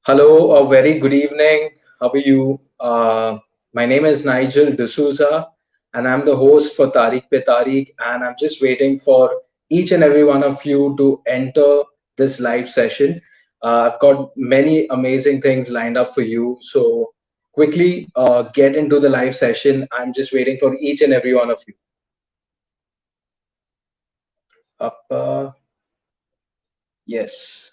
Hello, a very good evening. How are you? My name is Nigel D'Souza, and I'm the host for Tariq Pe Tariq, and I'm just waiting for each and every one of you to enter this live session. I've got many amazing things lined up for you, so quickly get into the live session. I'm just waiting for each and every one of you. Up, yes.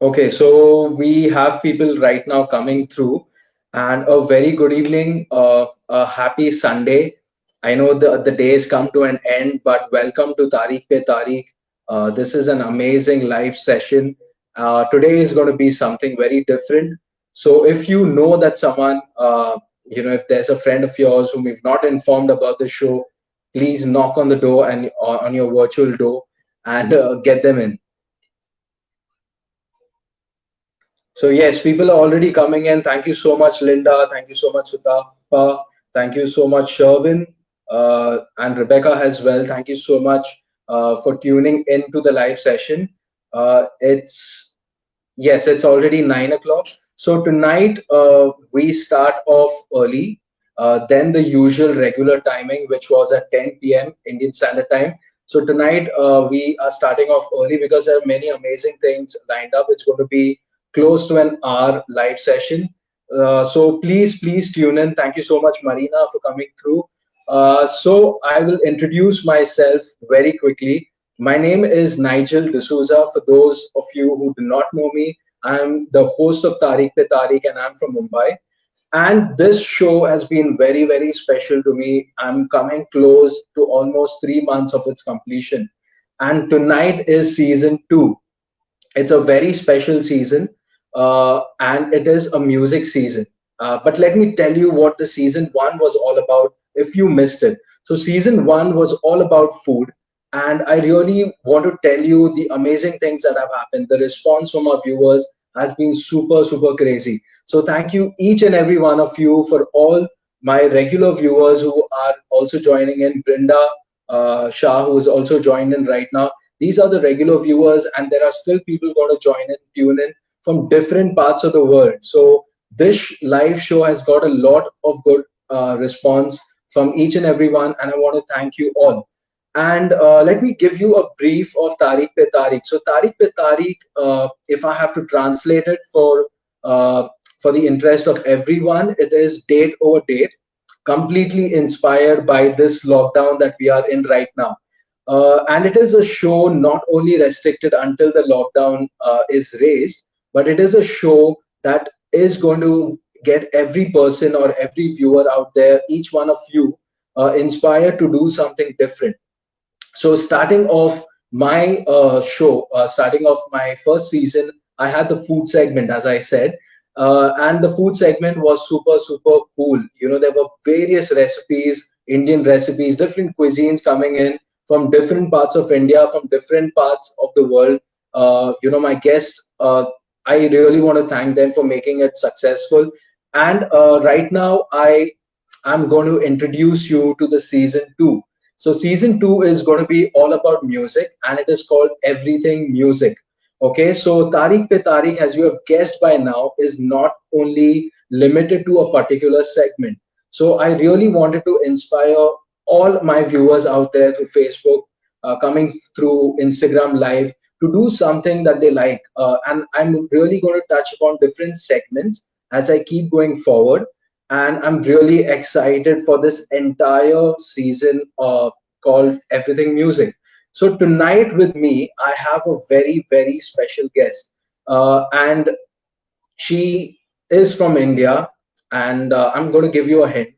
Okay, so we have people right now coming through, and a very good evening, a happy Sunday. I know the day has come to an end, but welcome to Tariq Pe Tariq. This is an amazing live session. Today is going to be something very different. So if you know that someone, if there's a friend of yours whom you've not informed about the show, please knock on the door and on your virtual door and get them in. So yes, people are already coming in. Thank you so much, Linda. Thank you so much, Sutapa. Thank you so much, Sherwin, and Rebecca as well. Thank you so much for tuning into the live session. It's Yes, it's already 9 o'clock. So tonight we start off early than the usual regular timing, which was at 10 p.m. Indian Standard Time. So tonight we are starting off early because there are many amazing things lined up. It's going to be close to an hour live session. So please tune in. Thank you so much, Marina, for coming through. So I will introduce myself very quickly. My name is Nigel D'Souza. For those of you who do not know me, I'm the host of Tariq Pe Tariq and I'm from Mumbai. And this show has been very special to me. I'm coming close to almost 3 months of its completion. And tonight is season two. It's a very special season, and it is a music season. But let me tell you what the season one was all about if you missed it. So, season one was all about food, and I really want to tell you the amazing things that have happened. The response from our viewers has been super crazy. So, thank you, each and every one of you, for all my regular viewers who are also joining in. Brinda Shah, who is also joined in right now. These are the regular viewers, and there are still people going to join in, tune in from different parts of the world. So this live show has got a lot of good response from each and everyone, and I want to thank you all. And let me give you a brief of Tariq Pe Tariq. So Tariq Pe Tariq, if I have to translate it for the interest of everyone, it is date over date, completely inspired by this lockdown that we are in right now. And it is a show not only restricted until the lockdown is raised, but it is a show that is going to get every person or every viewer out there, each one of you, inspired to do something different. So starting off my show, starting off my first season, I had the food segment, as I said, and the food segment was super cool. You know, there were various recipes, Indian recipes, different cuisines coming in from different parts of India, from different parts of the world. My guests, I really want to thank them for making it successful. And right now, I'm going to introduce you to the season two. So season two is going to be all about music, and it is called Everything Music. Okay, so Tariq Pe Tariq, as you have guessed by now, is not only limited to a particular segment. So I really wanted to inspire all my viewers out there through Facebook, coming through Instagram Live, to do something that they like. And I'm really going to touch upon different segments as I keep going forward. And I'm really excited for this entire season called Everything Music. So tonight with me, I have a very special guest, and she is from India, and I'm going to give you a hint.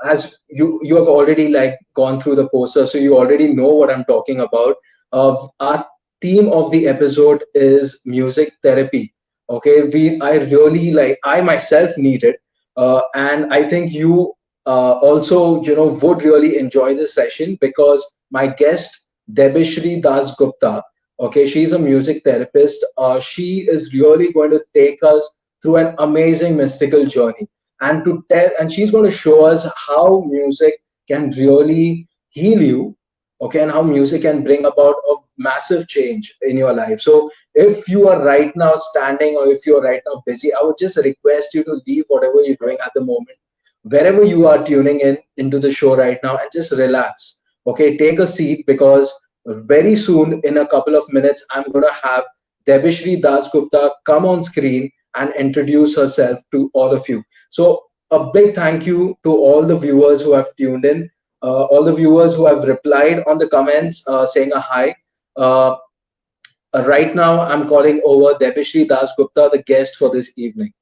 As you have already like gone through the poster, so you already know what I'm talking about. Our theme of the episode is music therapy. Okay, I really like, I myself need it, and I think you also would really enjoy this session because my guest Debishri Das Gupta. Okay, she's a music therapist. She is really going to take us through an amazing mystical journey, and she's going to show us how music can really heal you. Okay, and how music can bring about a massive change in your life. So if you are right now standing, or if you're right now busy, I would just request you to leave whatever you're doing at the moment, wherever you are tuning in into the show right now, and just relax. Okay, take a seat, because very soon, in a couple of minutes, I'm going to have Debishri Dasgupta come on screen and introduce herself to all of you. So a big thank you to all the viewers who have tuned in, all the viewers who have replied on the comments, saying a hi. Uh, right now, I'm calling over Debishri Dasgupta, the guest for this evening.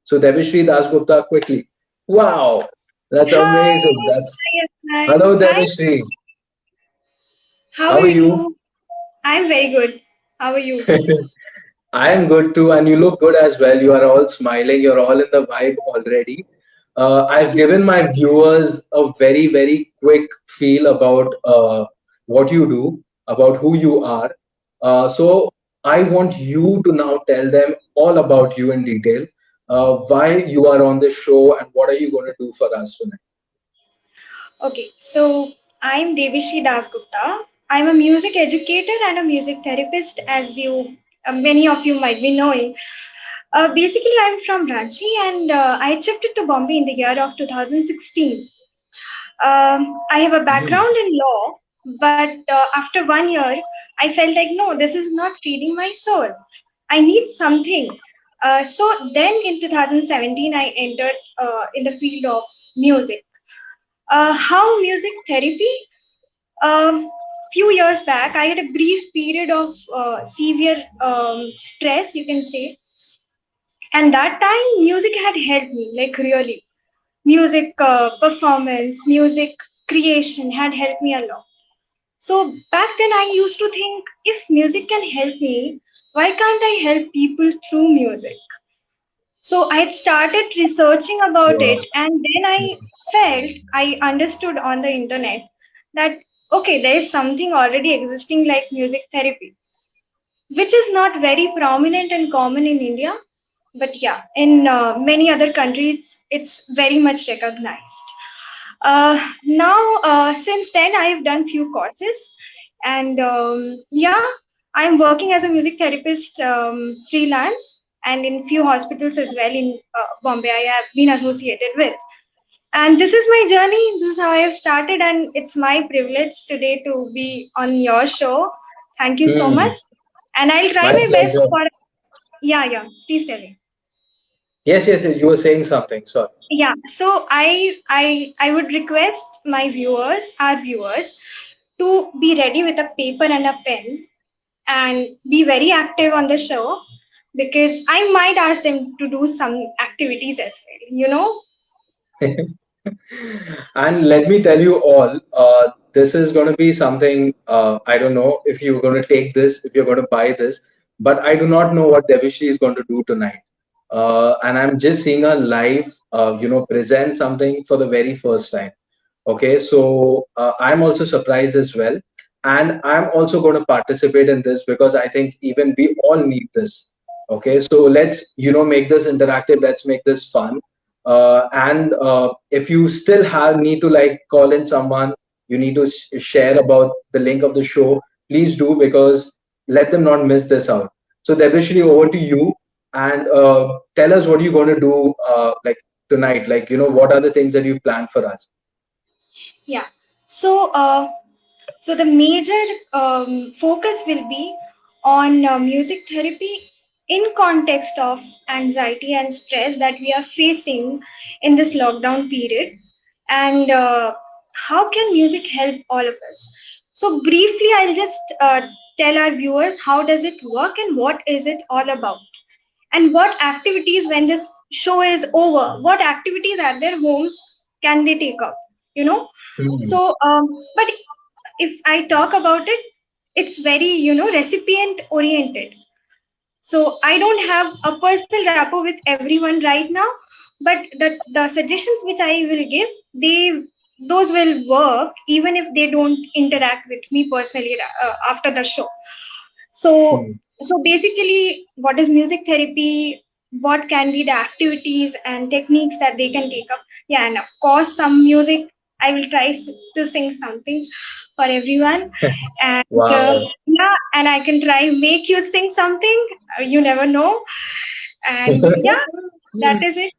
So Debishri Dasgupta, quickly. Wow, that's Hi, amazing. That's yes, hi. Hello, Hi, Debishri. how How are are you? you? I'm very good. How are you? I am good too, and you look good as well. You are all smiling. You're all in the vibe already. I've given my viewers a very, very quick feel about what you do, about who you are. So I want you to now tell them all about you in detail, why you are on the show, and what are you going to do for us tonight. Okay, so I'm Devishri Dasgupta. I'm a music educator and a music therapist, as many of you might be knowing. Basically, I'm from Ranchi and I shifted to Bombay in the year of 2016. I have a Hmm. background in law, but after 1 year, I felt like, no, this is not feeding my soul. I need something. So then in 2017, I entered in the field of music. How music therapy? Few years back, I had a brief period of severe stress, you can say, and that time music had helped me, like really. Music performance, music creation had helped me a lot. So back then, I used to think if music can help me, why can't I help people through music? So I had started researching about Wow. it, and then I felt I understood on the internet that okay, there is something already existing like music therapy, which is not very prominent and common in India, but yeah, in many other countries, it's very much recognized. Now, since then, I've done few courses, and yeah, I'm working as a music therapist freelance, and in few hospitals as well in Bombay. I have been associated with, and this is my journey. This is how I have started, and it's my privilege today to be on your show. Thank you so Hmm. much, and I'll try My my best pleasure. for. Yeah, yeah. Please tell me. Yes, yes, yes. You were saying something. Sorry. Yeah, so I would request my viewers, our viewers, to be ready with a paper and a pen and be very active on the show because I might ask them to do some activities as well, you know? And let me tell you all, this is going to be something, I don't know if you're going to take this, if you're going to buy this, but I do not know what Devishri is going to do tonight. And I'm just seeing her live, present something for the very first time. Okay, so I'm also surprised as well. And I'm also going to participate in this because I think even we all need this. Okay, so let's, make this interactive, let's make this fun. And if you still have need to like call in someone, you need to share about the link of the show, please do, because let them not miss this out. So Debishri, over to you, and tell us what you're going to do like tonight. Like, what are the things that you planned for us? Yeah. So so the major focus will be on music therapy in context of anxiety and stress that we are facing in this lockdown period, and how can music help all of us? So briefly, I'll just tell our viewers how does it work and what is it all about, and what activities when this show is over, what activities at their homes can they take up, you know? Hmm. So but if I talk about it, it's very, recipient oriented. So I don't have a personal rapport with everyone right now, but the suggestions which I will give, those will work even if they don't interact with me personally after the show. So Hmm. so basically, what is music therapy? What can be the activities and techniques that they can take up? Yeah, and of course, some music. I will try to sing something for everyone. And Wow. yeah, and I can try make you sing something. You never know. And yeah, that is it.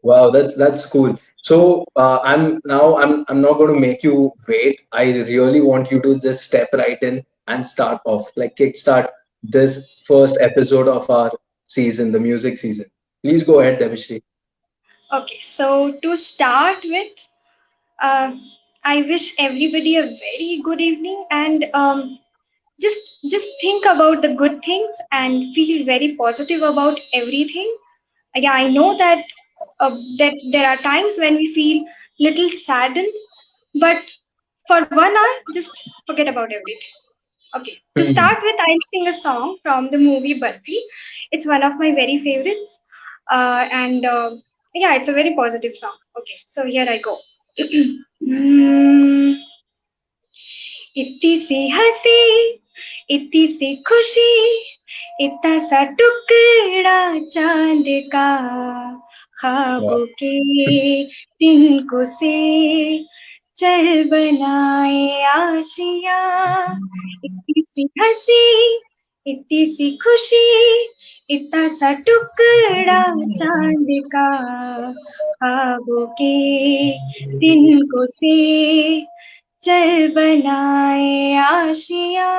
Wow, that's cool. So I'm not going to make you wait. I really want you to just step right in and start off, like kickstart this first episode of our season, the music season. Please go ahead, Devishri. Okay, so to start with, uh, I wish everybody a very good evening, and just think about the good things and feel very positive about everything. Yeah, I know that there are times when we feel little saddened, but for 1 hour, just forget about everything. Okay, to start Hmm. with, I'll sing a song from the movie Barfi. It's one of my very favorites, and yeah, it's a very positive song. Okay, so here I go. Hmm, इतनी सी हंसी इतनी सी खुशी इतना सा टुकड़ा चांद का Wow. ख्वाबों के तिनको से चल बनाए आशिया इतनी सी हंसी इतनी सी खुशी इतना सा टुकड़ा चांद का ख्वाबों के तिनको से चल बनाए आशिया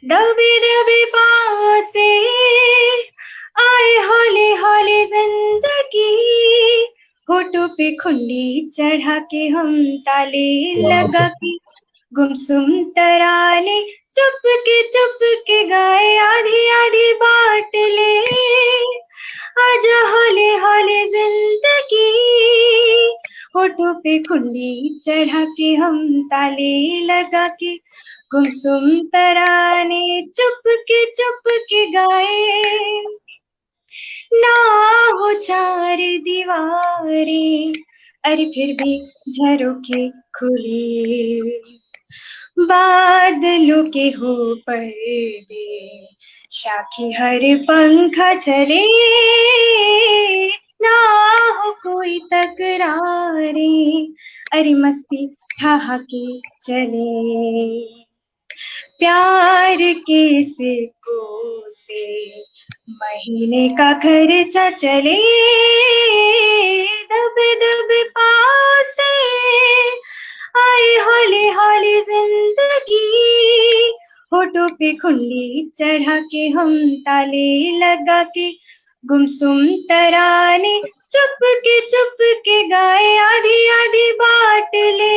दबे दबे पाँव से आए हौले हौले जिंदगी होठों पे खुंडी चढ़ा के हम ताले Wow. लगा के गुमसुम तराने चुप के गाए आधी आधी बात ले आजा हौले हौले जिंदगी होठों पे खुंडी चढ़ा के हम ताले लगा के गुमसुम तराने चुप के गाए ना हो चार दीवारें अरे फिर भी झरोखे खुले बादलों के हो पर्दे शाखी हर पंखा चले ना हो कोई तकरारे अरे मस्ती ठहाके चले प्यार के सिक्कों से महीने का खर्चा चले दब दब पासे आए हौले हौले जिंदगी होठों पे खुंडी चढ़ा के हम ताले लगा के गुमसुम तराने चुप के गाए आधी आधी बाट ले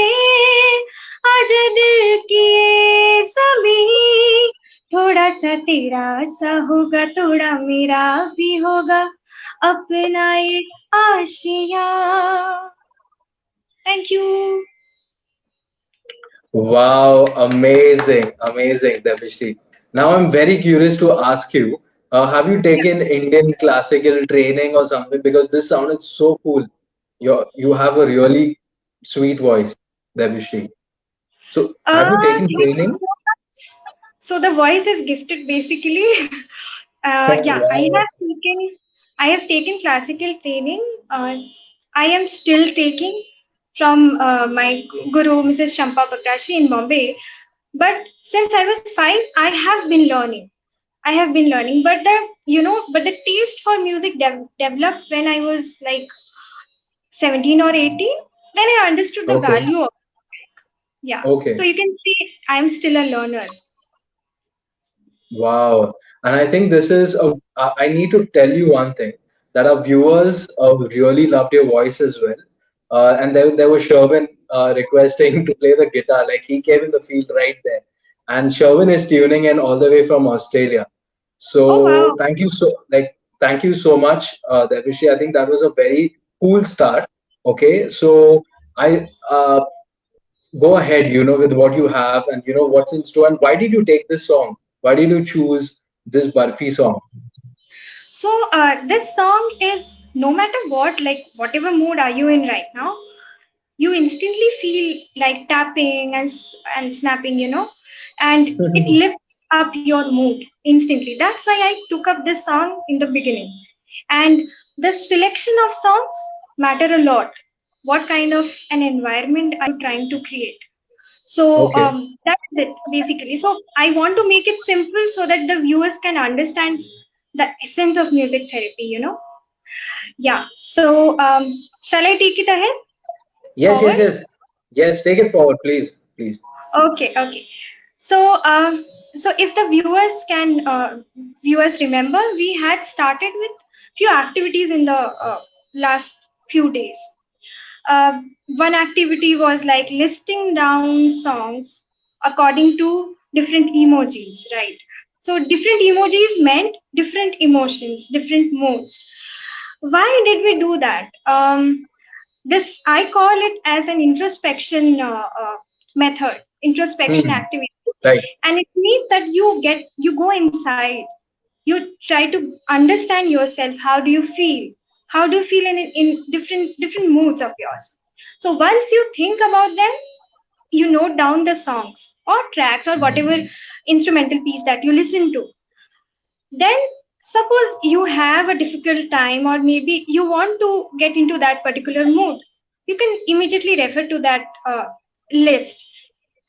आजा दिल की ये सभी थोड़ा सा तेरा सा होगा थोड़ा मेरा भी होगा अपना ये Asia thank you Wow, amazing, amazing, Devishri. Now I'm very curious to ask you, have you taken Indian classical training or something? Because this sounded so cool. You have a really sweet voice, Devishri. So have you taken thank you training? so much. So the voice is gifted basically. Yeah, Wow. I have taken classical training. I am still taking from my guru, Mrs. Shampa Prakashi in Bombay. But since I was 5, I have been learning. I have been learning, but the taste for music developed when I was like 17 or 18. Then I understood the Okay. value of, yeah. So Okay. you can see I am still a learner. Wow. And I think this is I need to tell you one thing that our viewers really loved your voice as well. And there was Sherwin requesting to play the guitar. Like he came in the field right there. And Sherwin is tuning in all the way from Australia. Oh So wow. thank you so much, Devishi. I think that was a very cool start. Okay. So I go ahead, with what you have and what's in store. And why did you take this song? Why did you choose this Barfi song? So this song is no matter what, like whatever mood are you in right now, you instantly feel like tapping and snapping, and it lifts up your mood instantly. That's why I took up this song in the beginning. And the selection of songs matter a lot. what kind of an environment are you trying to create. So Okay. that's it basically. So I want to make it simple so that the viewers can understand the essence of music therapy. Yeah. So shall I take it ahead Yes, yes, forward? yes. Yes, take it forward, please. Please. Okay, okay. So, so if the viewers remember, we had started with few activities in the last few days. One activity was like listing down songs according to different emojis, right? So different emojis meant different emotions, different moods. Why did we do that? This I call it as an introspection method, introspection Hmm. activity, Right. and it means that you go inside, you try to understand yourself. How do you feel? How do you feel in different moods of yours? So once you think about them, you note down the songs or tracks or whatever instrumental piece that you listen to. Then suppose you have a difficult time or maybe you want to get into that particular mood, you can immediately refer to that list.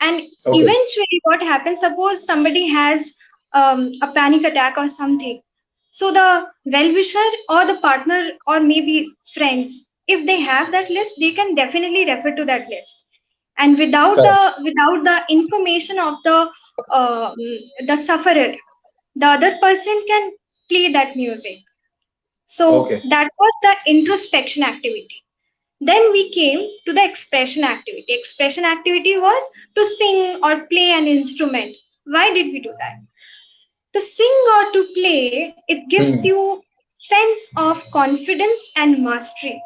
And Okay. eventually what happens, suppose somebody has a panic attack or something, so the well-wisher or the partner or maybe friends, if they have that list, they can definitely refer to that list. And Correct. without the information of uh, the sufferer, the other person can play that music. So Okay. that was the introspection activity. Then we came to the expression activity. Expression activity was to sing or play an instrument. Why did we do that? To sing or to play, it gives Hmm. you sense of confidence and mastery.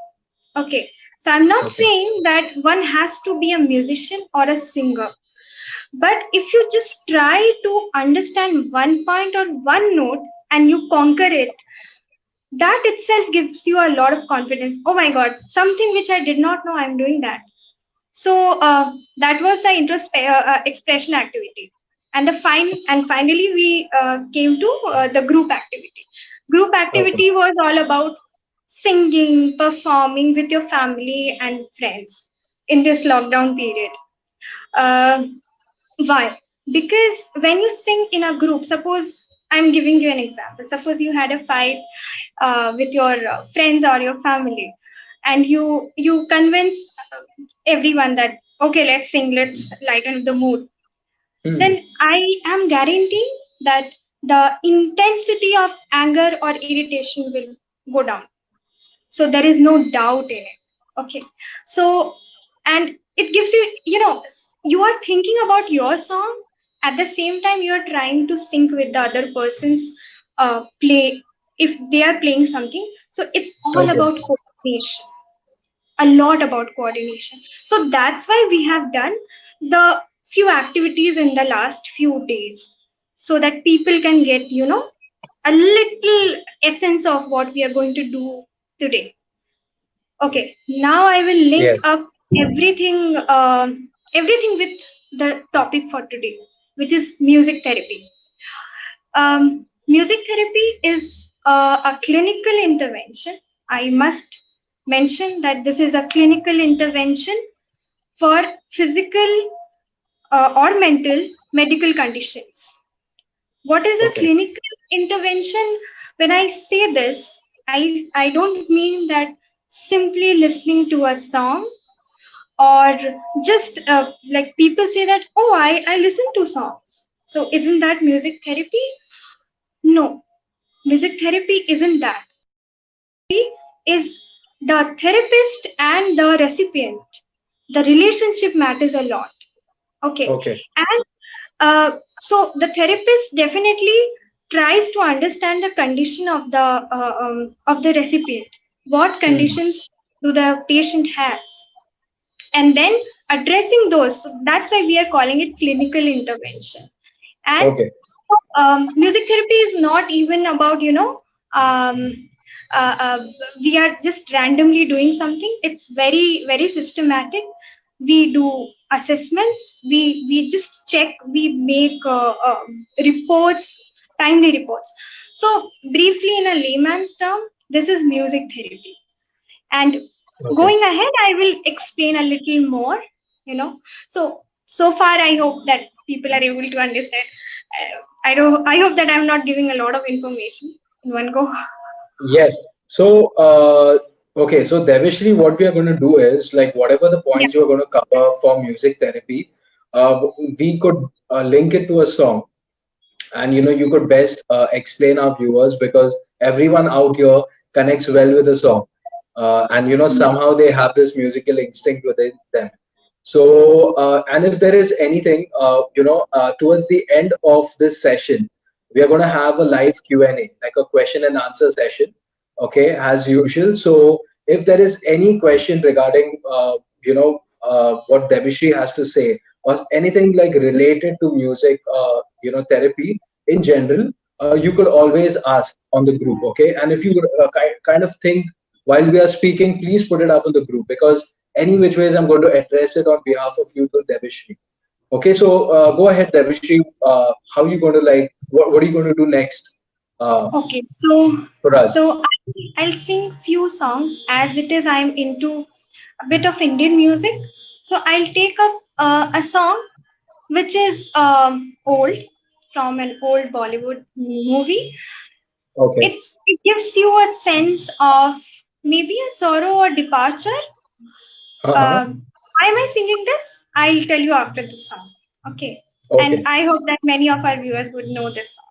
Okay. So I'm not Okay. saying that one has to be a musician or a singer. But if you just try to understand one point or one note and you conquer it, that itself gives you a lot of confidence. Oh my God, something which I did not know, I'm doing that. So that was the expression activity. And finally, we came to the group activity. Group Okay. activity was all about singing, performing with your family and friends in this lockdown period. Uh, why? Because when you sing in a group, suppose I'm giving you an example. Suppose you had a fight with your friends or your family, and you convince everyone that okay, let's sing, let's lighten the mood. Hmm. Then I am guaranteeing that the intensity of anger or irritation will go down. So there is no doubt in it. Okay. So, and it gives you are thinking about your song at the same time you are trying to sync with the other person's play if they are playing something. So it's all Okay. about coordination, a lot about coordination. So that's why we have done the few activities in the last few days so that people can get, a little essence of what we are going to do today. Okay, now I will link Yes. up everything, everything with the topic for today, which is music therapy. Music therapy is a clinical intervention. I must mention that this is a clinical intervention for physical or mental medical conditions. What is a Okay. clinical intervention? When I say this, I don't mean that simply listening to a song or just like people say that, oh, I listen to songs. So isn't that music therapy? No, music therapy isn't that. Is the therapist and the recipient. The relationship matters a lot. Okay. Okay. And so the therapist definitely tries to understand the condition of the recipient. What Hmm. conditions do the patient has? And then addressing those. So that's why we are calling it clinical intervention. And Okay. music therapy is not even about um, uh, uh, we are just randomly doing something. It's very very systematic. We do assessments. We just check. We make reports, timely reports. So briefly, in a layman's term, this is music therapy. And Okay. Going ahead, I will explain a little more, you know. So far, I hope that people are able to understand. I hope that I'm not giving a lot of information in one go. Yes. So, okay. So, Devishri, what we are going to do is like whatever the Yeah. points you are going to cover for music therapy, we could link it to a song, and you could best explain our viewers because everyone out here connects well with a song, and somehow they have this musical instinct within them. So, and if there is anything, towards the end of this session, we are going to have a live Q&A, like a question and answer session, okay, as usual. So if there is any question regarding what Debishri has to say, or anything like related to music, therapy in general, you could always ask on the group, okay? And if you kind of think while we are speaking, please put it up on the group, because any which ways I'm going to address it on behalf of you to Debishri. Okay, so go ahead, Debishri. How are you going to like? What are you going to do next uh, Okay. So for us? so I'll sing few songs as it is. I'm into a bit of Indian music. So I'll take up a song which is old, from an old Bollywood movie. Okay. It gives you a sense of maybe a sorrow or departure. Uh-huh. Why am I singing this? I'll tell you after the song. Okay. And Okay. I hope that many of our viewers would know this song.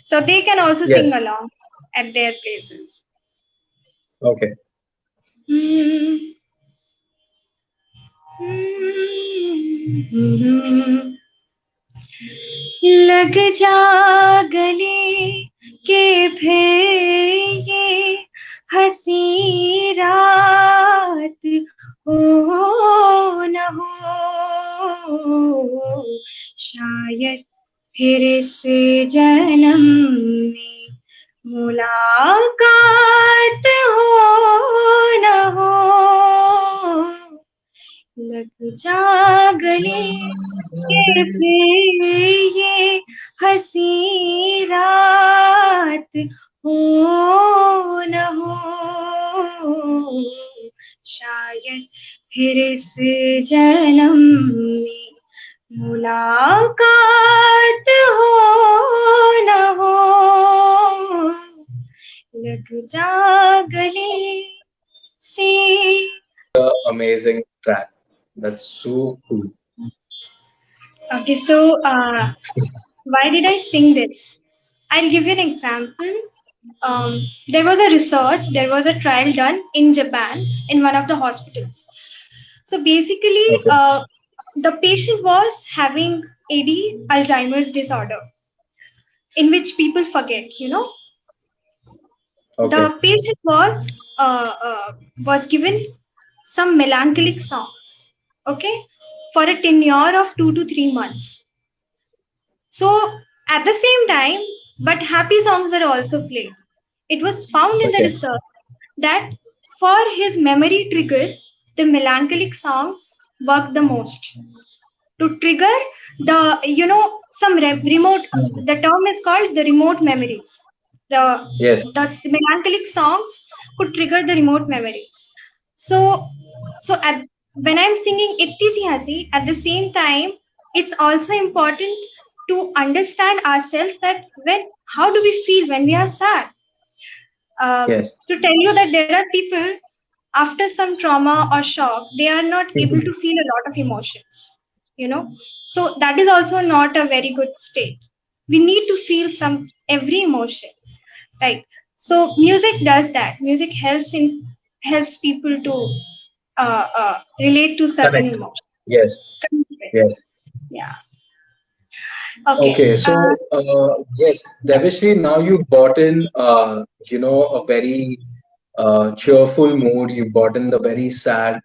So they can also sing Yes. along at their places. Okay. Hmm. लग जा गले के फिर ये हंसी रात हो न हो शायद फिर इस जन्म में मुलाकात हो न हो लग जा गले के फिर ये हंसी रात हो न हो शायद फिर इस जन्म में मुलाकात हो न हो लग जा गले से. Amazing track. That's so cool. Okay, so why did I sing this? I'll give you an example. There was a research, there was a trial done in Japan in one of the hospitals. So basically, Okay. the patient was having AD, Alzheimer's disorder, in which people forget. Okay. The patient was given some melancholic songs, okay, for a tenure of 2 to 3 months. So at the same time, but happy songs were also played. It was found in the Okay. research that for his memory trigger, the melancholic songs work the most. To trigger some remote, Mhm. the term is called the remote memories. The, Yes. the melancholic songs could trigger the remote memories. So, when I'm singing Itti Si Hasi, at the same time, it's also important to understand ourselves that how do we feel when we are sad? Yes. To tell you that there are people after some trauma or shock, they are not able to feel a lot of emotions, you know. So that is also not a very good state. We need to feel some every emotion, right? So music does that. Music helps people to relate to certain Connect. emotions. Yes. Connect with. Yes. Yeah. Okay. Okay, so yes, Yeah. Devashri, now you've brought in, a very cheerful mood. You've brought in the very sad,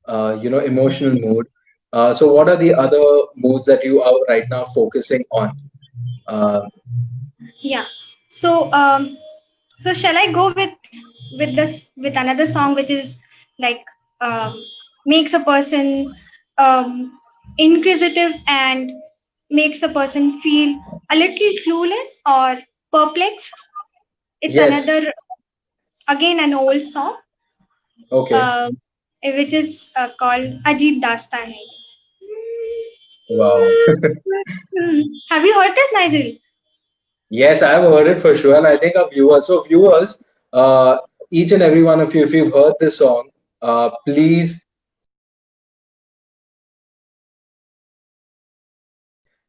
emotional mood. So, what are the other moods that you are right now focusing on? Uh, Yeah. So shall I go with another song which is like um, makes a person um, inquisitive and makes a person feel a little clueless or perplexed. It's yes. another, again, an old song. Okay. Which is called Ajib Dastan Hai. Wow. Have you heard this, Nigel? Yes, I have heard it for sure, and I think our viewers. So, viewers, each and every one of you, if you've heard this song, please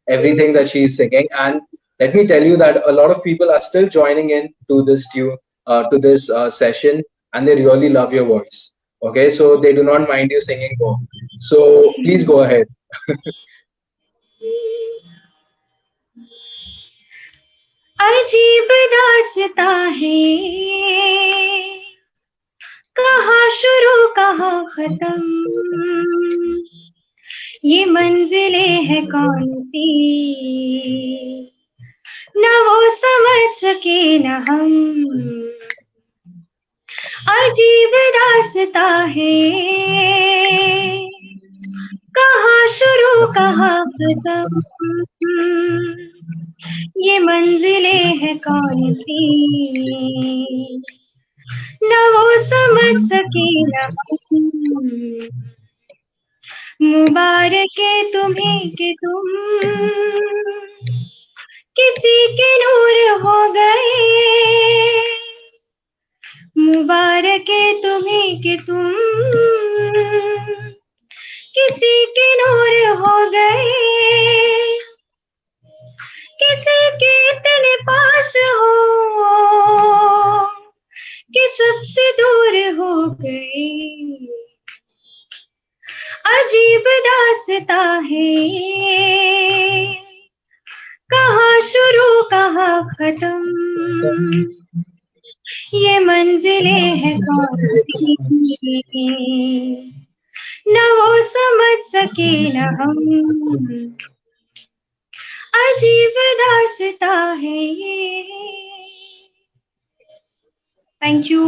everything that she's singing. And let me tell you that a lot of people are still joining in to this tune, to this session, and they really love your voice. Okay, so they do not mind you singing more. So please go ahead. अजीब दास्ता है, कहाँ शुरू कहाँ खत्म, ये मंजिलें है कौन सी, न वो समझ सके न हम, अजीब दास्ता है, कहाँ शुरू कहाँ खत्म, ये मंजिलें है कौन सी, न वो समझ सके न हम, मुबारक है तुम्हें कि तुम किसी के नूर हो गए, मुबारक है तुम्हें कि तुम किसी के नूर हो गए, किसी के इतने पास हो कि सबसे दूर हो गए, अजीब दास्ता है, कहाँ शुरू कहाँ खत्म, ये मंजिलें है कौन सी, न वो समझ सके न हम, अजीब दास्ता है ये. Thank you.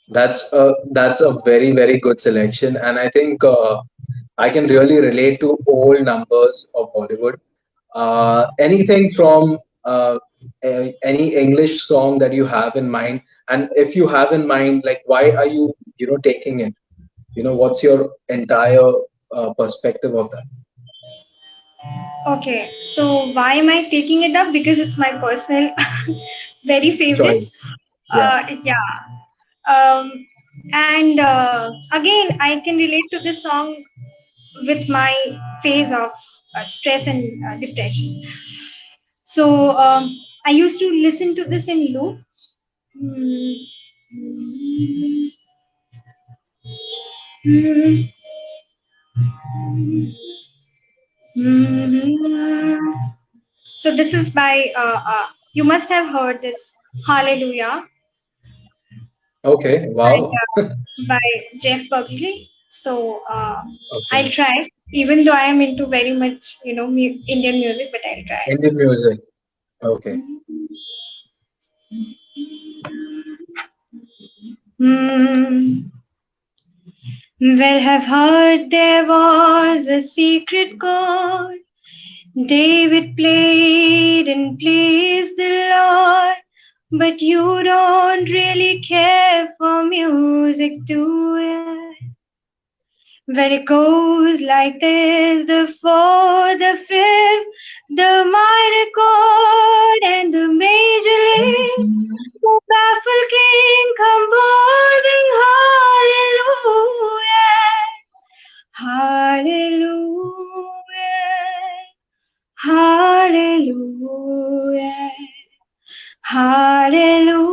That's a very good selection, and I think I can really relate to all numbers of Bollywood. Anything from any English song that you have in mind, and if you have in mind, like why are you taking it? What's your entire perspective of that Okay, so why am I taking it up? Because it's my personal, very favorite. choice? Yeah. Yeah. Um, and again, I can relate to this song with my phase of stress and depression. So I used to listen to this in loop. So this is by you must have heard this Hallelujah Okay. by Wow. by Jeff Buckley. So I'll Okay. try, even though I am into very much Indian music, but I'll try. Indian music. Okay. Hmm. Well, have heard there was a secret chord David played and pleased the Lord, but you don't really care for music, do you? Well, it goes like this: the fourth, the fifth, the minor chord, and the major lift. The baffled king composing hallelujah, hallelujah, hallelujah, hallelujah,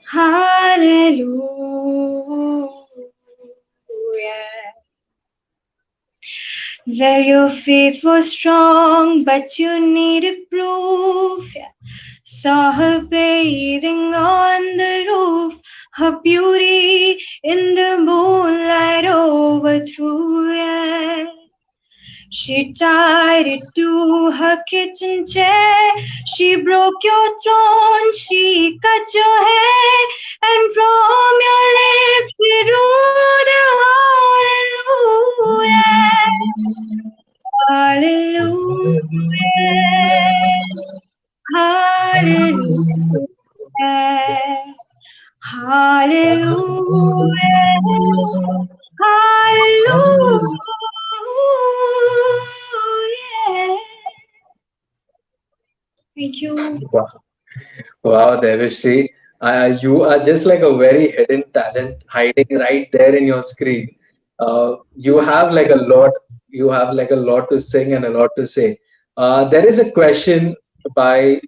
hallelujah. Where your faith was strong, but you needed proof. Yeah. Saw her bathing on the roof, her beauty in the moonlight overthrew. Yeah. She tied it to her kitchen chair. She broke your throne, she cut your hair, and from your lips she drew the hallelujah, hallelujah, hallelujah. Hallelujah. Thank you. Wow, wow, Devashri, you are just like a very hidden talent hiding right there in your screen. You have like a lot, you have like a lot to sing and a lot to say. There is a question by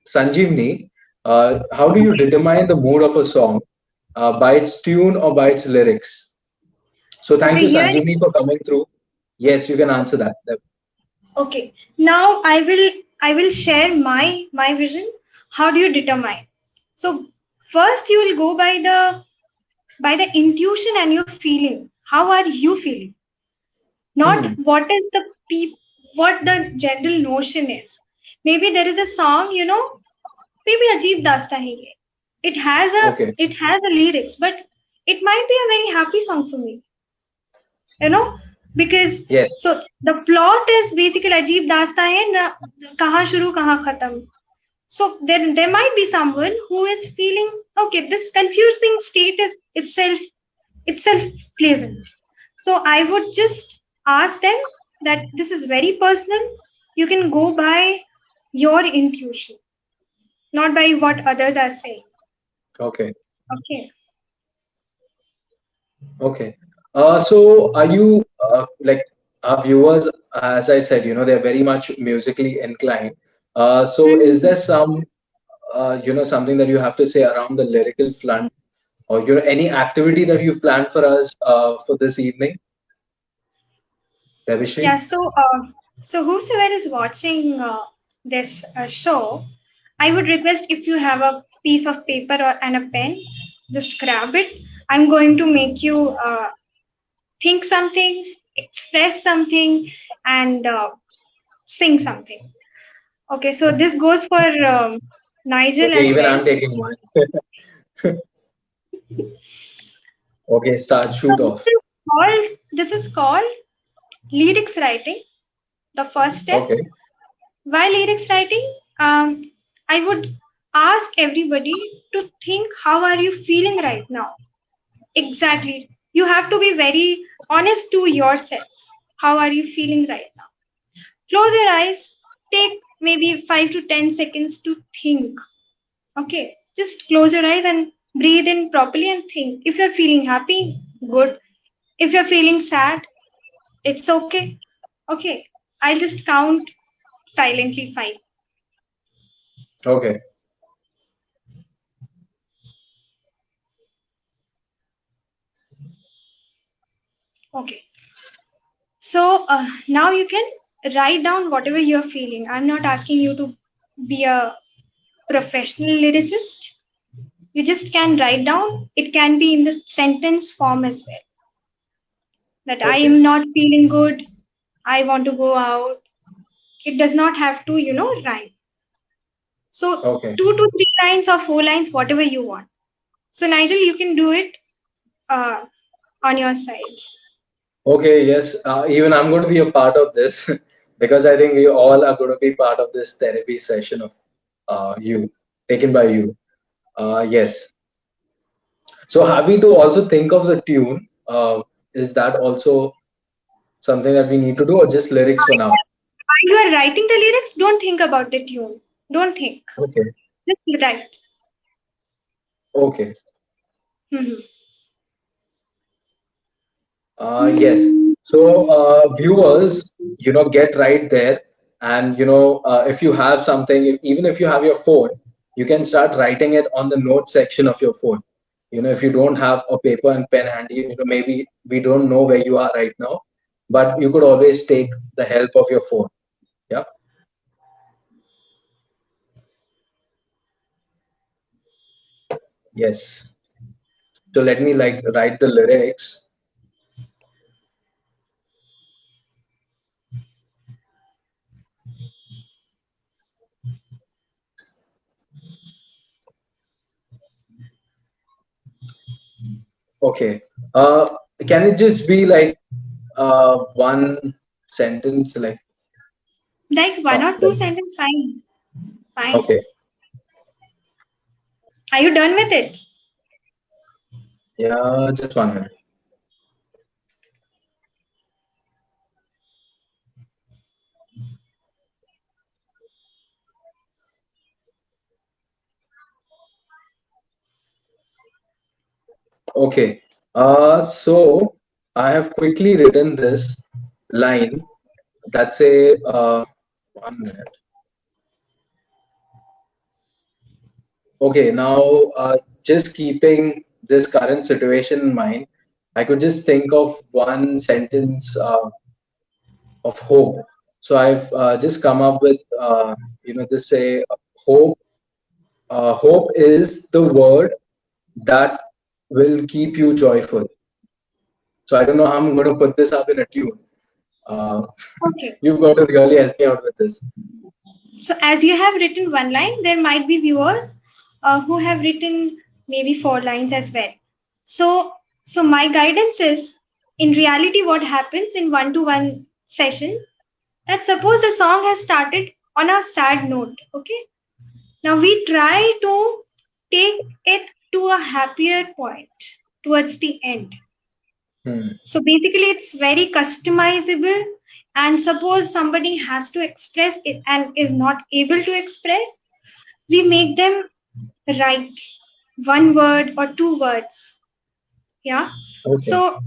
Sanjeevni. How do you determine the mood of a song? By its tune or by its lyrics? So thank Okay, you, here Sanjeevni, is for coming through. Yes, you can answer that. okay. Now I will share my vision. How do you determine? So first you will go by the intuition and your feeling. How are you feeling? Not Hmm. what is the what the general notion is. Maybe there is a song, maybe Ajeeb Dasta hai ye. It has a Okay. it has a lyrics, but it might be a very happy song for me, you know, because Yes. so the plot is basically Ajeeb Dasta hai na, kahan shuru kahan khatam. So there might be someone who is feeling okay. This confusing state is itself pleasant. So I would just ask them that this is very personal. You can go by your intuition, not by what others are saying. Okay. Okay. Okay. So are you like our viewers, as I said, they're very much musically inclined. So is Hmm. there some, something that you have to say around the lyrical front, or any activity that you've planned for us for this evening, Yeah. Devishri? So whosoever is watching this show, I would request if you have a piece of paper and a pen, just grab it. I'm going to make you think something, express something, and sing something. Okay, so this goes for Nigel Okay, as even well. I'm taking one. Okay, start, So shoot off. this is called lyrics writing. The first step. Okay. While lyrics writing, I would ask everybody to think how are you feeling right now. Exactly. You have to be very honest to yourself. How are you feeling right now? Close your eyes. Take maybe 5 to 10 seconds to think. Okay, just close your eyes and breathe in properly and think. If you're feeling happy, good. If you're feeling sad, it's okay. Okay, I'll just count silently 5. Okay. Okay, so now you can write down whatever you're feeling. I'm not asking you to be a professional lyricist. You just can write down. It can be in the sentence form as well. That I Okay. am not feeling good. I want to go out. It does not have to, rhyme. So Okay. 2 to 3 lines or 4 lines, whatever you want. So Nigel, you can do it uh, on your side. Okay, yes. Even I'm going to be a part of this because I think we all are going to be part of this therapy session of you, taken by you. Yes. So having to also think of the tune, is that also something that we need to do, or just lyrics for now? While you are writing the lyrics, don't think about the tune. Don't think. Okay. Just write. Okay. Mhm. Yes. So viewers, get right there, and if you have something, even if you have your phone, you can start writing it on the note section of your phone. If you don't have a paper and pen handy, maybe we don't know where you are right now, but you could always take the help of your phone. Yeah. Yes. So let me like write the lyrics. Okay. Uh, can it just be like one sentence, Like one or two like sentence, fine. Fine. okay. Are you done with it? Yeah, just 1 minute. Okay. So I have quickly written this line. That's a 1 minute. Okay. Now, just keeping this current situation in mind, I could just think of one sentence of hope. So I've just come up with, this say hope. Hope is the word that will keep you joyful. So I don't know how I'm going to put this up in a tune. Uh, Okay. you've got to really help me out with this. So as you have written one line, there might be viewers who have written maybe 4 lines as well. So, so my guidance is, in reality, what happens in one-to-one sessions, that suppose the song has started on a sad note. Okay. Now we try to take it to a happier point towards the end. Hmm. So basically, it's very customizable. And suppose somebody has to express it and is not able to express, we make them write 1 word or 2 words. Yeah. Okay. So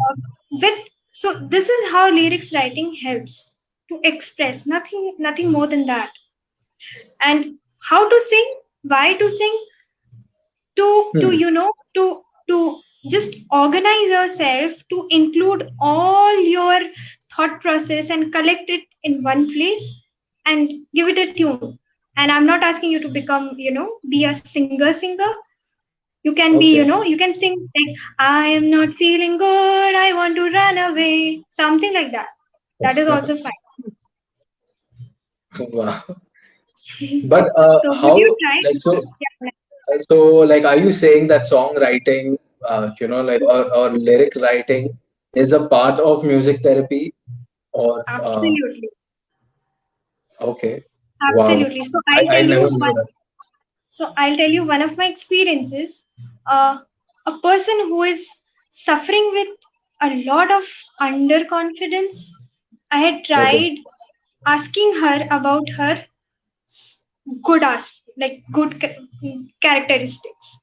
with so this is how lyrics writing helps to express nothing more than that. And how to sing, why to sing, to Hmm. to just organize yourself to include all your thought process and collect it in one place and give it a tune. And I'm not asking you to become, be a singer. You can be, Okay. you can sing like, I am not feeling good, I want to run away, something like that. That is also fine. Wow. But So would how you try? like so Yeah. so like are you saying that songwriting, like or lyric writing is a part of music therapy or Absolutely. okay. Wow. Absolutely. So I I'll I tell you never knew one. that. So I'll tell you one of my experiences. A person who is suffering with a lot of underconfidence. I had Okay. tried asking her about her good like good characteristics.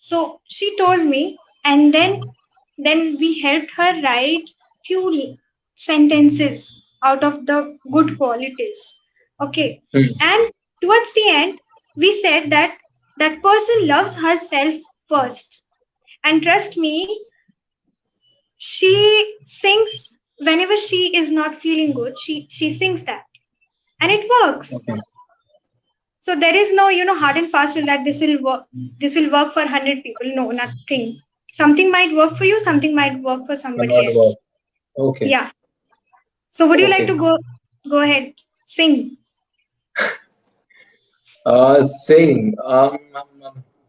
So she told me, and then we helped her write few sentences out of the good qualities. Okay, Hmm. and towards the end, we said that that person loves herself first, and trust me, she sings whenever she is not feeling good. She sings that, and it works. Okay. So there is no, hard and fast rule that this will work. This will work for 100 people. No, nothing. Something might work for you. Something might work for But somebody not work. else. Okay. Yeah. So would you like Okay. to go ahead, sing? Sing.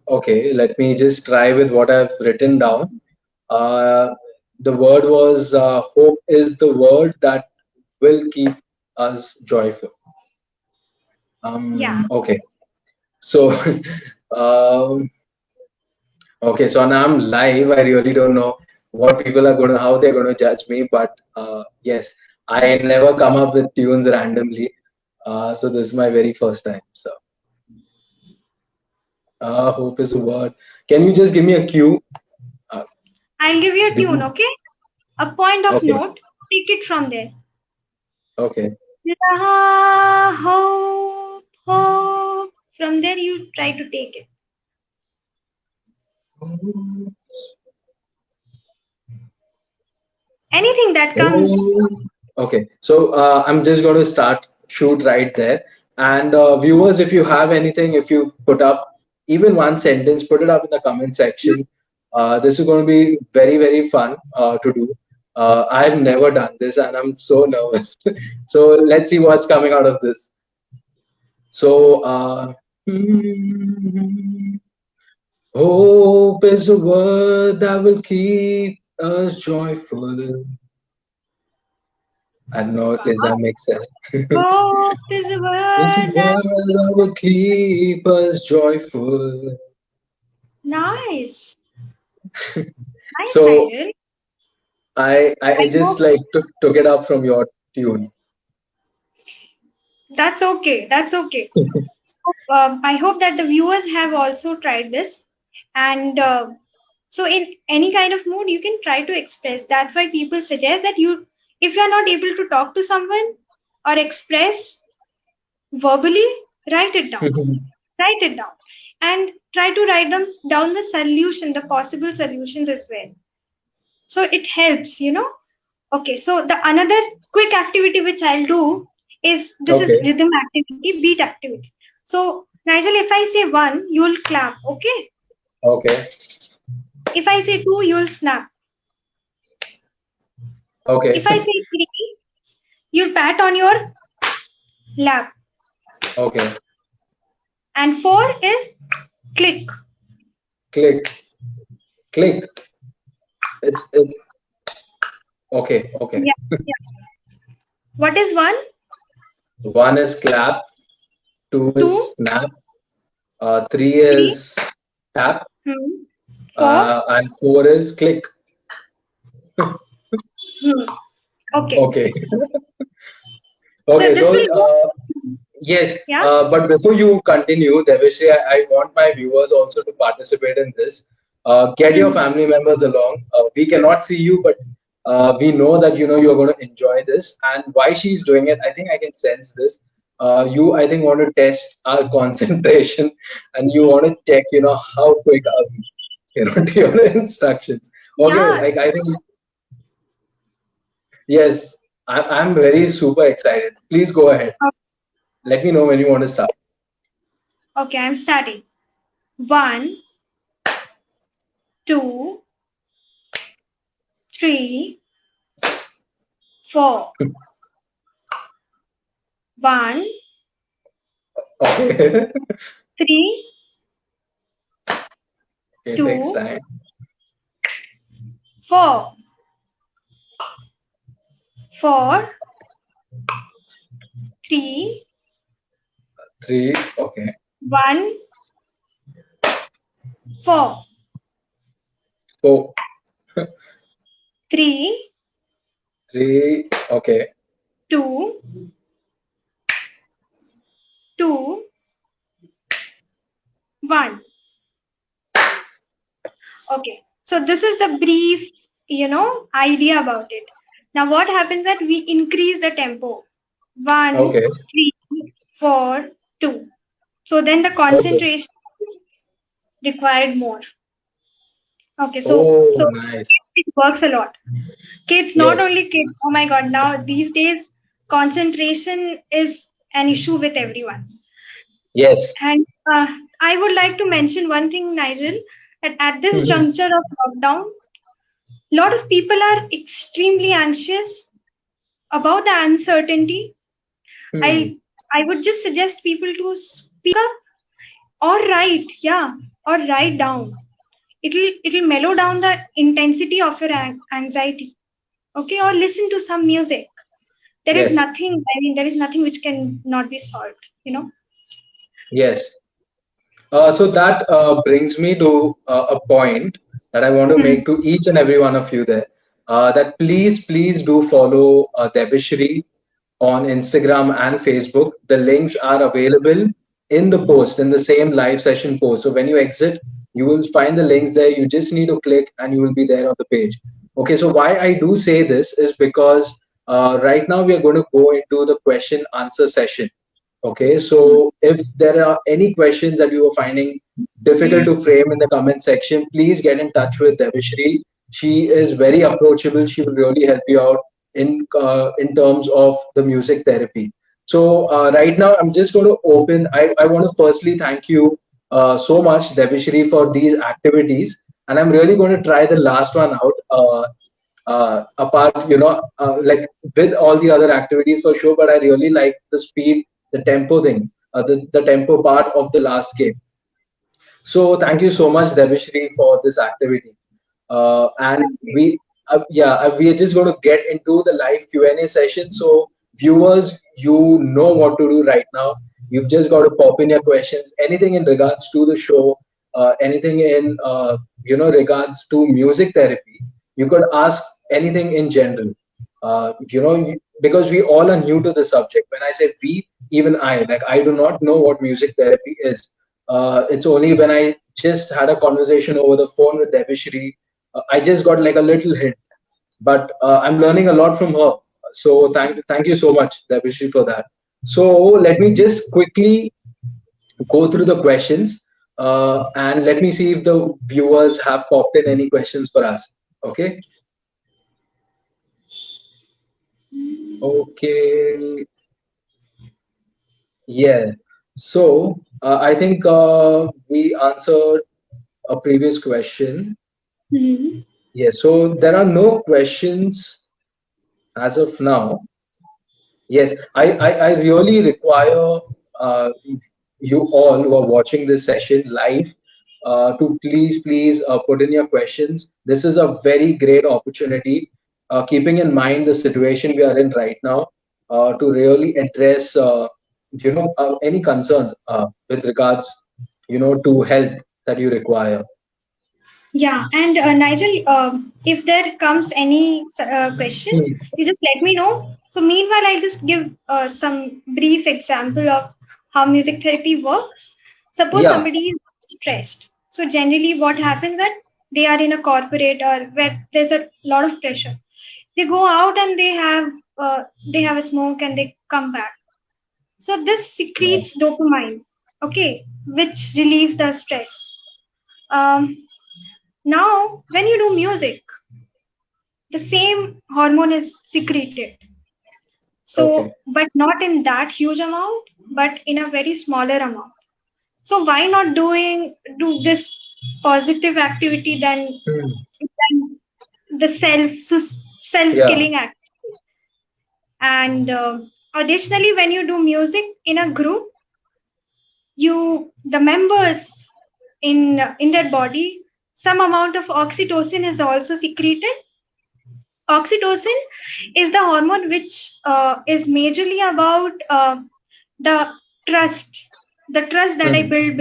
Okay, let me just try with what I've written down. Uh, the word was hope is the word that will keep us joyful. Yeah. Okay. So, um, okay. So now I'm live. I really don't know what people are going to, how they're going to judge me. But yes, I never come up with tunes randomly. So this is my very first time. So, hope is a word. Can you just give me a cue? Uh, I'll give you a tune. do- Okay. A point of okay. note. Take it from there. Okay. La, hope, hope. From there, you try to take it. Anything that comes. Oh, okay. So I'm just going to start shoot right there. And viewers, if you have anything, if you put up even one sentence, put it up in the comment section. This is going to be very, very fun to do. I've never done this and I'm so nervous. So let's see what's coming out of this. So, hope is a word that will keep us joyful. I don't know, does that Wow. make sense? Hope is a This word that. word that will keep us joyful. Nice. Nice, So Nigel. I I just hope like took it up from your tune. that's okay. That's okay. So, I hope that the viewers have also tried this. And so, in any kind of mood, you can try to express. That's why people suggest that you, if you are not able to talk to someone or express verbally, write it down. Write it down. And try to write them down the solution, the possible solutions as well. So it helps, you know. Okay, so the another quick activity which I'll do is this is Okay. rhythm activity, beat activity. So Nigel, if I say one, you'll clap. Okay. Okay. If I say two, you'll snap. Okay. If I say three, you'll pat on your lap. Okay. And four is click. Click. Click. It's okay. Okay. Yeah, yeah. What is one? One is clap. Two Two, is snap. Three three, is tap. hmm, four. And four is click. Hmm. Okay. Okay. So Okay. this will So go. yes. Yeah. But before you continue, Devishri, I want my viewers also to participate in this. Get your Hmm. family members along. We cannot see you, but we know that you're going to enjoy this. And why she's doing it, I think I can sense this. You, I think, want to test our concentration, and you want to check, how quick are we, to your instructions. Okay, Yeah. like I think yes, I'm very super excited. Please go ahead. Let me know when you want to start. Okay, I'm starting. One, two, three, four. One, Okay. three, It takes two, time. four. Four, three, Three. Okay. one, four. Four. Three, Three. Okay. two, two, one. Okay. So this is the brief, idea about it. Now what happens that we increase the tempo. One, Okay. three, four, two. So then the Okay. concentration is required more. Okay, Oh, so nice. it works a lot. Kids, not Yes. only kids. Oh my God, now these days concentration is an issue with everyone. Yes. And I would like to mention one thing, Nigel, that at this juncture of lockdown, a lot of people are extremely anxious about the uncertainty. Hmm. I I would just suggest people to speak up or write, yeah, or write down. It'll mellow down the intensity of your anxiety. Okay, or listen to some music. There is Yes. nothing. I mean, there is nothing which can not be solved. You know. Yes. So that brings me to a point that I want to Hmm. make to each and every one of you there. That please do follow Debishri on Instagram and Facebook. The links are available in the post, in the same live session post. So when you exit, you will find the links there. You just need to click and you will be there on the page. Okay, so why I do say this is because right now we are going to go into the question answer session. Okay, so if there are any questions that you are finding difficult to frame in the comment section, please get in touch with Devishri. She is very approachable. She will really help you out in terms of the music therapy. So right now, I'm just going to open. I want to firstly thank you so much, Devishri, for these activities, and I'm really going to try the last one out. Apart, like with all the other activities for sure, but I really like the speed, the tempo thing, the tempo part of the last game. So thank you so much, Devishri, for this activity. And we are just going to get into the live Q&A session. So viewers, you know what to do right now. You've just got to pop in your questions, anything in regards to the show, anything in regards to music therapy, you could ask anything in general. Because we all are new to the subject. When I say we, even I, like, I do not know what music therapy is. It's only when I just had a conversation over the phone with Devishri, I just got like a little hint. But I'm learning a lot from her. So thank you so much, Devishri, for that. So let me just quickly go through the questions, and let me see if the viewers have popped in any questions for us. Okay. Okay. Yeah. So I think we answered a previous question. Mhm. Yeah. So there are no questions as of now. Yes, I really require uh, you all who are watching this session live to please put in your questions. This is a very great opportunity, keeping in mind the situation we are in right now, to really address any concerns with regards to help that you require. Yeah, and Nigel, if there comes any question, Hmm. you just let me know. So meanwhile, I'll just give some brief example of how music therapy works. Suppose Yeah, somebody is stressed. So generally, what happens that they are in a corporate or where there's a lot of pressure. They go out and they have a smoke and they come back. So this yeah, secretes dopamine, okay, which relieves the stress. Um, Now, when you do music, the same hormone is secreted. okay. So, but not in that huge amount, but in a very smaller amount. So, why not do this positive activity than the self Yeah, killing act? And additionally, when you do music in a group, the members in their body, some amount of oxytocin is also secreted. Oxytocin is the hormone which is majorly about the trust, the trust that I hmm, build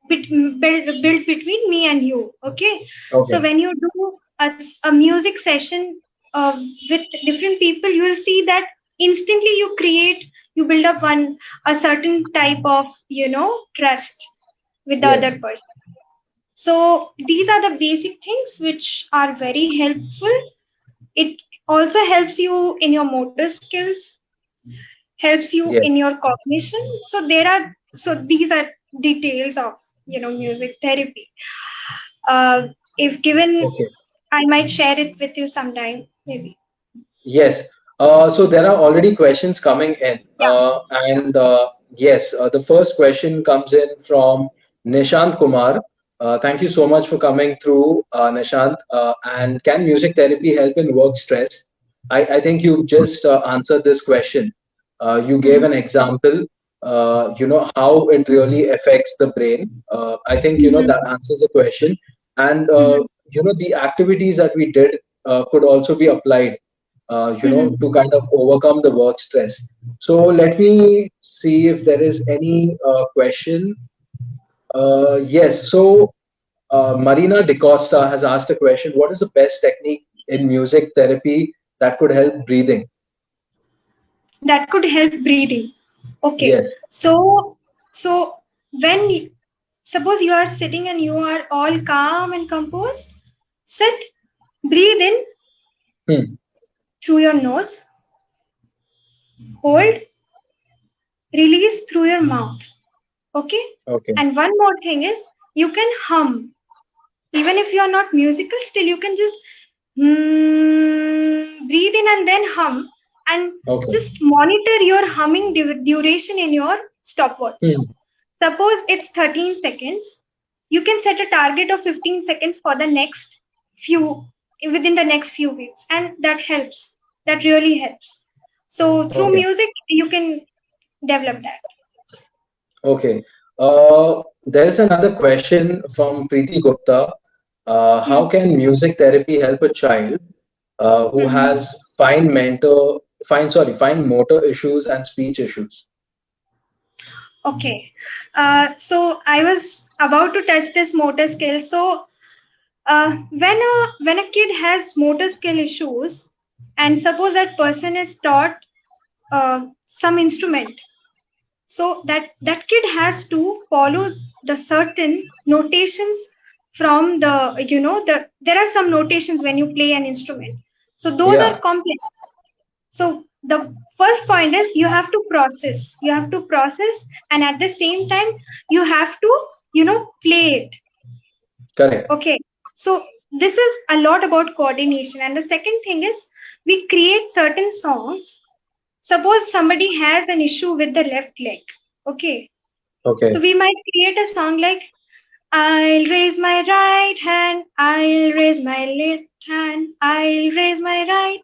build between me and you. Okay, so okay. when you do a music session with different people, you will see that instantly you build up a certain type of trust with the other Yes, person. So these are the basic things which are very helpful. It also helps you in your motor skills, helps you in yes. your cognition. So these are details of music therapy. If given, Okay. I might share it with you sometime, maybe. Yes. So there are already questions coming in. Yeah. And yes, the first question comes in from Nishant Kumar. Thank you so much for coming through, Nishant. And can music therapy help in work stress? I think you've just answered this question. You gave Mhm. an example, how it really affects the brain. I think, that Mhm. answers the question. And, Mhm. the activities that we did could also be applied Mhm. to kind of overcome the work stress. So let me see if there is any question. Yes, so Marina DeCosta has asked a question. What is the best technique in music therapy that could help breathing? That could help breathing. Okay. Yes. So when suppose you are sitting and you are all calm and composed, sit, breathe in Hmm. through your nose, hold, release through your mouth. Okay. Okay. And one more thing is you can hum. Even if you are not musical, still you can just breathe in and then hum, and Okay. just monitor your humming duration in your stopwatch. Hmm. Suppose it's 13 seconds. You can set a target of 15 seconds for the next few within the next few weeks, and that helps. That really helps. So through Okay. music, you can develop that. Okay. There's another question from Preeti Gupta. How Hmm. can music therapy help a child who Mhm. has fine motor issues and speech issues? Okay. So I was about to touch this motor skill. So when a kid has motor skill issues, and suppose that person is taught some instrument, so that kid has to follow the certain notations from the there are some notations when you play an instrument. So those are Yeah, complex. So the first point is you have to process, and at the same time you have to play it. correct. Okay. So this is a lot about coordination. And the second thing is we create certain songs. Suppose somebody has an issue with the left leg. Okay. So Okay, we might create a song like, I'll raise my right hand, I'll raise my left hand, I'll raise my right,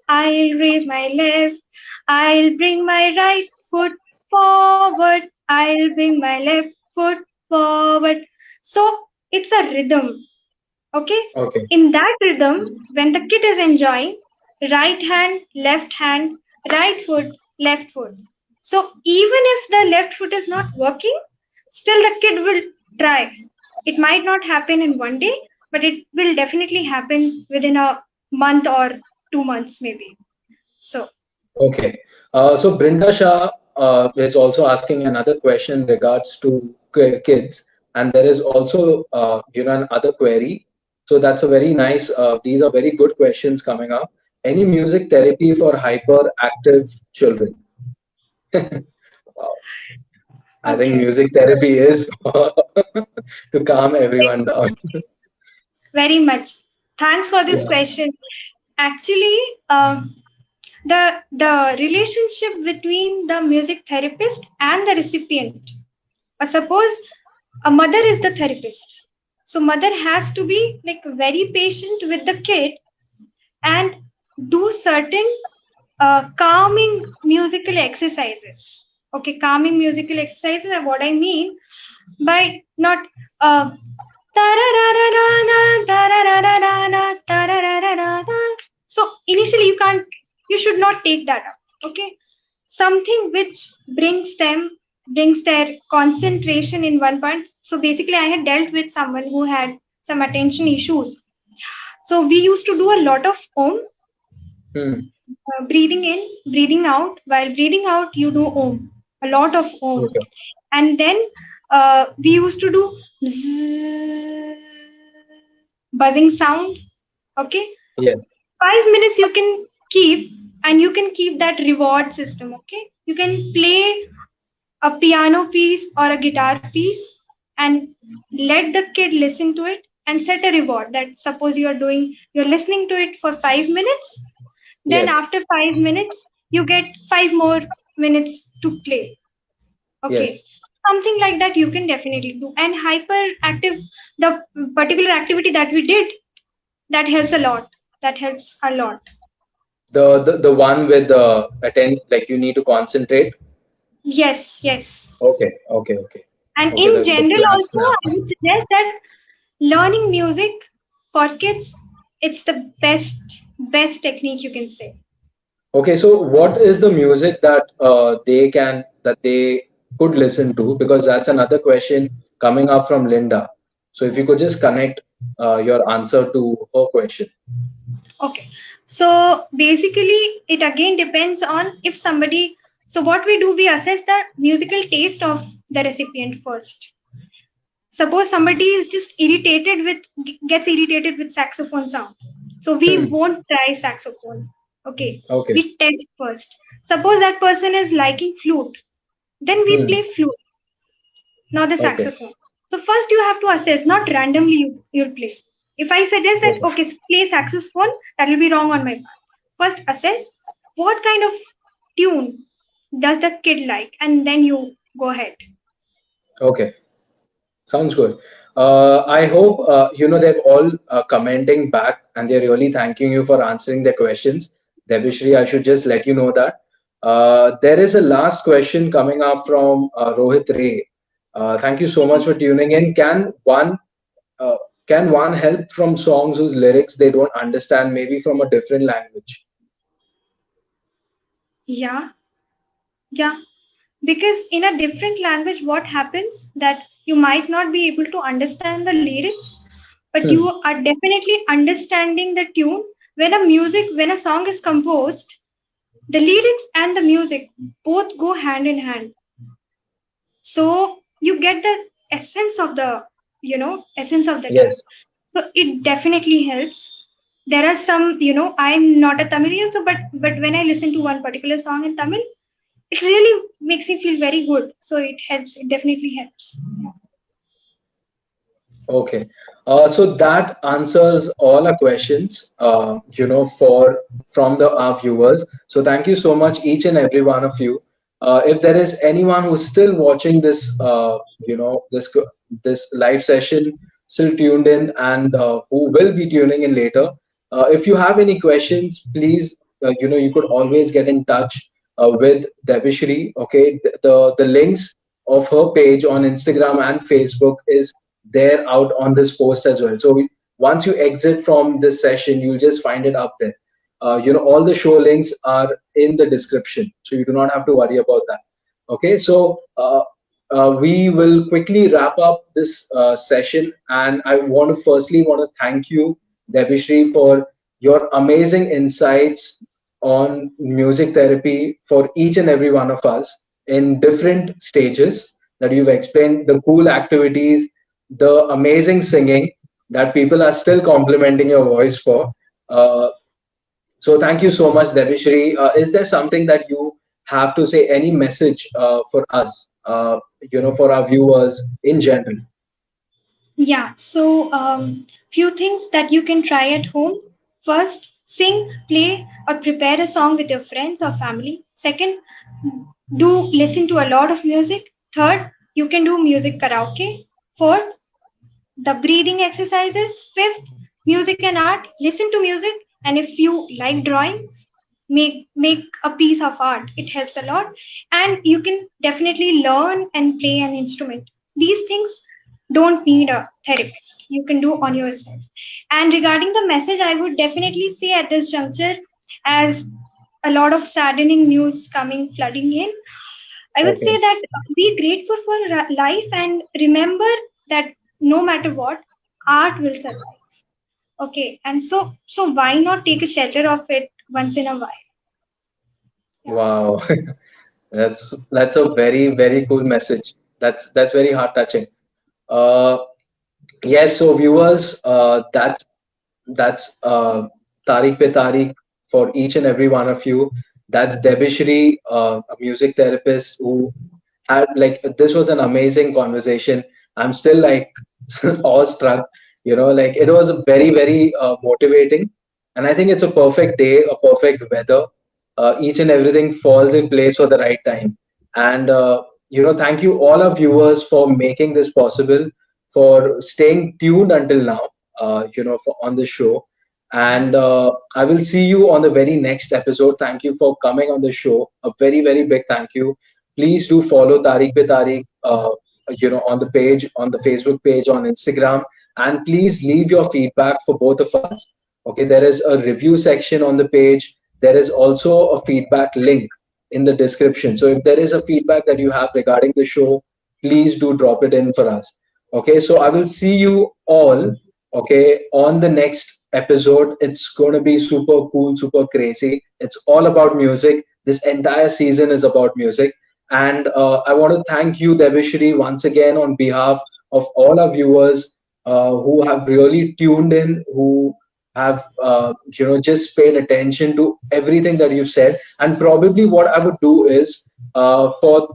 I'll raise my left, I'll bring my right foot forward, I'll bring my left foot forward. So it's a rhythm. Okay. okay, In that rhythm, when the kid is enjoying, right hand, right foot, left foot. So even if the left foot is not working, still the kid will try. It might not happen in one day, but it will definitely happen within a month or 2 months maybe. So okay. So Brinda Shah is also asking another question in regards to kids, and there is also another query. So that's a very nice. These are very good questions coming up. Any music therapy for hyperactive children? Wow. I think okay. music therapy is to calm Very everyone much. down. Very much. Thanks for this Yeah. question. Actually, the relationship between the music therapist and the recipient. Suppose a mother is the therapist, so mother has to be like very patient with the kid and do certain calming musical exercises. Okay, calming musical exercises are what I mean by not uh, tararararana, tararararana, tararararana. So initially you should not take that up. Okay, something which brings their concentration in one point. So basically, I had dealt with someone who had some attention issues. So we used to do a lot of om, Hmm. breathing in, breathing out. While breathing out, you do om, a lot of om, Okay. and then we used to do zzz, buzzing sound. Okay, Yes. 5 minutes you can keep, and you can keep that reward system. Okay, you can play a piano piece or a guitar piece and let the kid listen to it and set a reward that suppose you're listening to it for 5 minutes, then Yes. after 5 minutes you get 5 more minutes to play. Yes. Okay, something like that you can definitely do. And hyperactive, the particular activity that we did, that helps a lot, that helps a lot. The one with the attend, like you need to concentrate. Yes, yes. Okay. Okay. Okay. And Okay. in The general clap also I snaps. would suggest that learning music for kids, it's the best technique you can say. Okay. So what is the music that they could listen to? Because that's another question coming up from Linda. So if you could just connect your answer to her question. Okay, so basically it again depends on if somebody, so what we do, we assess the musical taste of the recipient first. Suppose somebody is just irritated with gets irritated with saxophone sound, so we Hmm. won't try saxophone. Okay, Okay. we test first. Suppose that person is liking flute, then we Hmm. play flute, not the Okay. saxophone. So first you have to assess, not randomly you'll play. If I suggest that Okay. okay, play saxophone, that will be wrong on my part. First assess what kind of tune does the kid like, and then you go ahead. Okay. Sounds good. I hope they're all commenting back and they're really thanking you for answering their questions. Debishri, I should just let you know that. There is a last question coming up from Rohit Ray. Thank you so much for tuning in. Uh, can one help from songs whose lyrics they don't understand, maybe from a different language? Yeah, yeah. because in a different language, what happens that you might not be able to understand the lyrics, but you Hmm. are definitely understanding the tune. When a song is composed, the lyrics and the music both go hand in hand, so you get the essence of the essence of the track. Yes. So it definitely helps. There are some, I'm not a Tamilian, so but when I listen to one particular song in Tamil, it really makes me feel very good, so it helps, it definitely helps. Okay. So that answers all our questions, for from the our viewers. So thank you so much, each and every one of you. If there is anyone who's still watching this, this live session, still tuned in, and who will be tuning in later, if you have any questions, please, you could always get in touch with Devishri. Okay, the links of her page on Instagram and Facebook is there out on this post as well. So once you exit from this session, you'll just find it up there. All the show links are in the description, so you do not have to worry about that. Okay, so we will quickly wrap up this session, and I want to firstly want to thank you, Debishri, for your amazing insights on music therapy for each and every one of us in different stages that you've explained, the cool activities, the amazing singing that people are still complimenting your voice for. Uh, so thank you so much, Devishri. Is there something that you have to say, any message for us, for our viewers in general? Yeah, so few things that you can try at home. First, sing, play, or prepare a song with your friends or family. Second, do listen to a lot of music. Third, you can do music karaoke. Fourth, the breathing exercises. Fifth, music and art. Listen to music, and if you like drawing, make a piece of art. It helps a lot, and you can definitely learn and play an instrument. These things don't need a therapist. You can do on yourself. And regarding the message, I would definitely say at this juncture, as a lot of saddening news coming flooding in, I would say Okay. that be grateful for life and remember that no matter what, art will survive. Okay, and so why not take a shelter of it once in a while? Yeah. Wow. That's a very, very cool message. That's very heart touching. Uh, yes, so viewers, that's Tariq pe Tariq for each and every one of you. That's Debishri, a music therapist who had, like, this was an amazing conversation. I'm still like awestruck, like it was very, very motivating. And I think it's a perfect day, a perfect weather. Each and everything falls in place for the right time. And, thank you all our viewers for making this possible, for staying tuned until now, for on the show. And I will see you on the very next episode. Thank you for coming on the show. A very, very big thank you. Please do follow Tariq pe Tariq, on the page, on the Facebook page, on Instagram, and please leave your feedback for both of us. Okay, there is a review section on the page. There is also a feedback link in the description. So if there is a feedback that you have regarding the show, please do drop it in for us. Okay, so I will see you all, okay, on the next episode. It's going to be super cool, super crazy. It's all about music. This entire season is about music. And I want to thank you, Devishri, once again on behalf of all our viewers who have really tuned in, who have just paid attention to everything that you've said. And probably what I would do is, for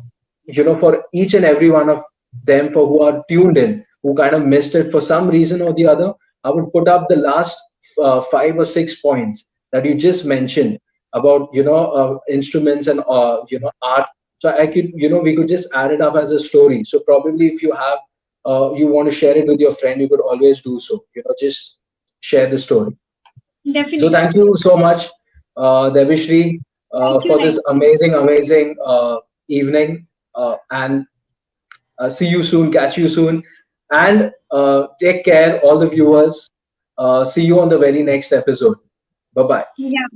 each and every one of them, for who are tuned in, who kind of missed it for some reason or the other, I would put up the last 5 or 6 points that you just mentioned about instruments and art. So I could, we could just add it up as a story. So probably if you have, you want to share it with your friend, you could always do so. Just share the story. So Definitely. thank you so much, Devishri, Thank you. for this Thank you. amazing, amazing evening. And see you soon, catch you soon, and take care, all the viewers. See you on the very next episode. Bye bye. Yeah.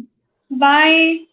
Bye.